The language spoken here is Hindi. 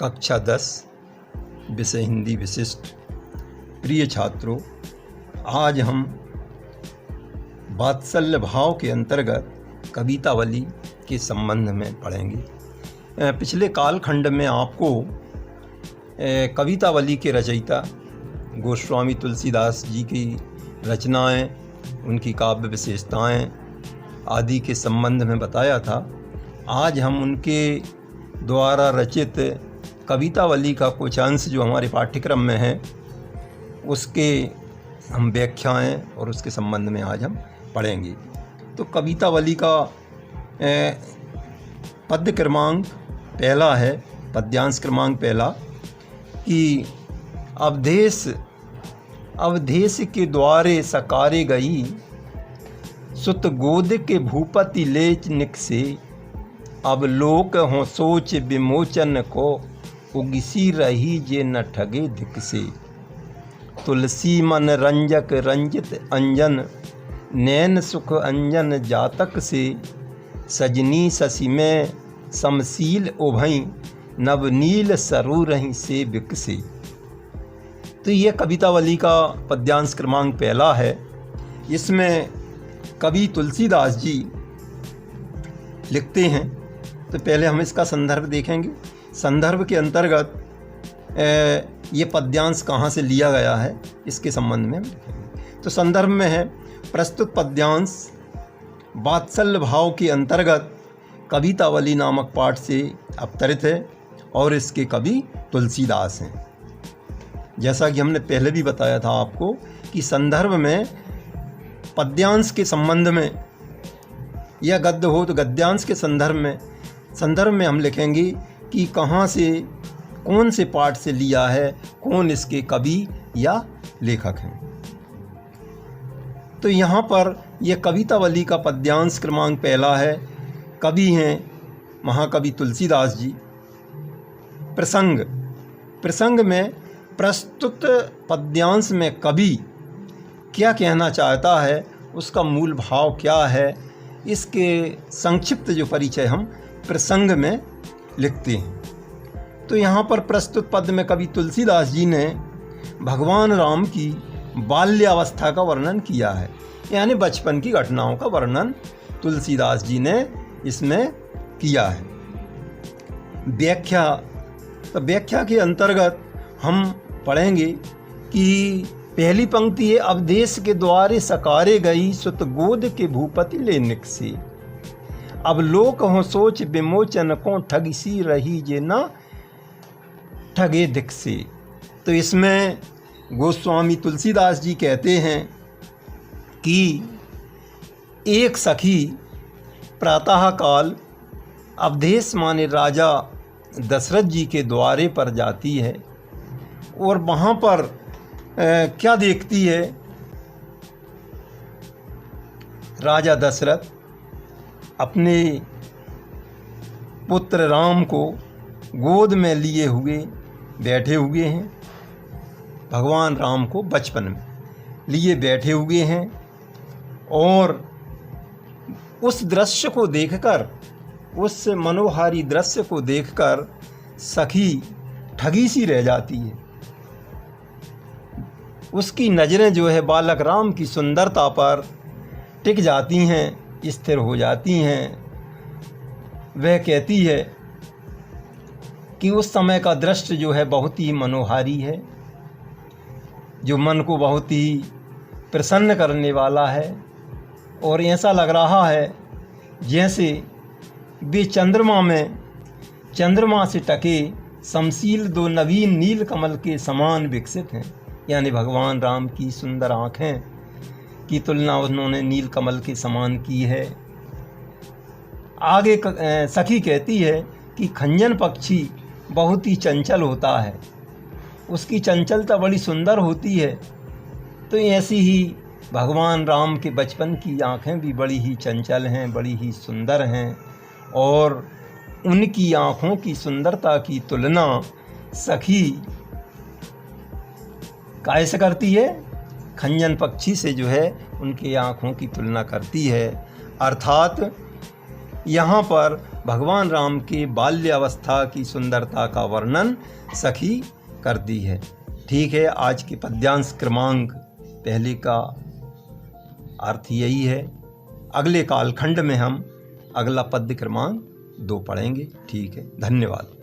कक्षा 10 विषय हिंदी विशिष्ट। प्रिय छात्रों, आज हम वात्सल्य भाव के अंतर्गत कवितावली के संबंध में पढ़ेंगे। पिछले कालखंड में आपको कवितावली के रचयिता गोस्वामी तुलसीदास जी की रचनाएं, उनकी काव्य विशेषताएं आदि के संबंध में बताया था। आज हम उनके द्वारा रचित कवितावली का कुछ अंश जो हमारे पाठ्यक्रम में है उसके हम व्याख्याएं और उसके संबंध में आज हम पढ़ेंगे। तो कवितावली का पद्य क्रमांक पहला है, पद्यांश क्रमांक पहला कि अवधेश के द्वारे सकारे गई, सुत गोद के भूपति लेच निकसे, अब लोक हों सोच विमोचन को, उगिसी रही जे न ठगे धिक से। तुलसी मन रंजक रंजित अंजन, नैन सुख अंजन जातक से, सजनी शशि में समशील उभई, नवनील सरू रही से विकसे। तो ये कवितावली का पद्यांश क्रमांक पहला है। इसमें कवि तुलसीदास जी लिखते हैं। तो पहले हम इसका संदर्भ देखेंगे। संदर्भ के अंतर्गत ये पद्यांश कहाँ से लिया गया है इसके संबंध में हम देखेंगे। तो संदर्भ में है, प्रस्तुत पद्यांश वात्सल्य भाव के अंतर्गत कवितावली नामक पाठ से अवतरित है और इसके कवि तुलसीदास हैं। जैसा कि हमने पहले भी बताया था आपको कि संदर्भ में पद्यांश के संबंध में या गद्य हो तो गद्यांश के संदर्भ में हम लिखेंगे कि कहाँ से, कौन से पाठ से लिया है, कौन इसके कवि या लेखक हैं। तो यहाँ पर यह कवितावली का पद्यांश क्रमांक पहला है। कवि हैं महाकवि तुलसीदास जी। प्रसंग में प्रस्तुत पद्यांश में कवि क्या कहना चाहता है, उसका मूल भाव क्या है, इसके संक्षिप्त जो परिचय हम प्रसंग में लिखते हैं। तो यहाँ पर प्रस्तुत पद में कवि तुलसीदास जी ने भगवान राम की बाल्यावस्था का वर्णन किया है, यानी बचपन की घटनाओं का वर्णन तुलसीदास जी ने इसमें किया है। व्याख्या के अंतर्गत हम पढ़ेंगे कि पहली पंक्ति है, अवधेश के द्वारे सकारे गई, सुत गोद के भूपति ले निकसे, अब लोक हों सोच विमोचन को, ठगसी रही जे ना ठगे धिक से। तो इसमें गोस्वामी तुलसीदास जी कहते हैं कि एक सखी प्रातःकाल अवधेश माने राजा दशरथ जी के द्वारे पर जाती है और वहाँ पर क्या देखती है, राजा दशरथ अपने पुत्र राम को गोद में लिए हुए बैठे हुए हैं। भगवान राम को बचपन में लिए बैठे हुए हैं और उस दृश्य को देखकर, उस मनोहारी दृश्य को देखकर सखी ठगी सी रह जाती है। उसकी नज़रें जो है बालक राम की सुंदरता पर टिक जाती हैं, स्थिर हो जाती हैं। वह कहती है कि उस समय का दृश्य जो है बहुत ही मनोहारी है, जो मन को बहुत ही प्रसन्न करने वाला है और ऐसा लग रहा है जैसे वे चंद्रमा से टके समशील दो नवीन नील कमल के समान विकसित हैं। यानी भगवान राम की सुंदर आँखें की तुलना उन्होंने नील कमल के समान की है। आगे सखी कहती है कि खंजन पक्षी बहुत ही चंचल होता है, उसकी चंचलता बड़ी सुंदर होती है। तो ऐसी ही भगवान राम के बचपन की आँखें भी बड़ी ही चंचल हैं, बड़ी ही सुंदर हैं और उनकी आँखों की सुंदरता की तुलना सखी कैसे करती है, खंजन पक्षी से जो है उनकी आँखों की तुलना करती है। अर्थात यहाँ पर भगवान राम की बाल्यावस्था की सुंदरता का वर्णन सखी करती है। ठीक है, आज की पद्यांश क्रमांक पहले का अर्थ यही है। अगले कालखंड में हम अगला पद्य क्रमांक 2 पढ़ेंगे। ठीक है, धन्यवाद।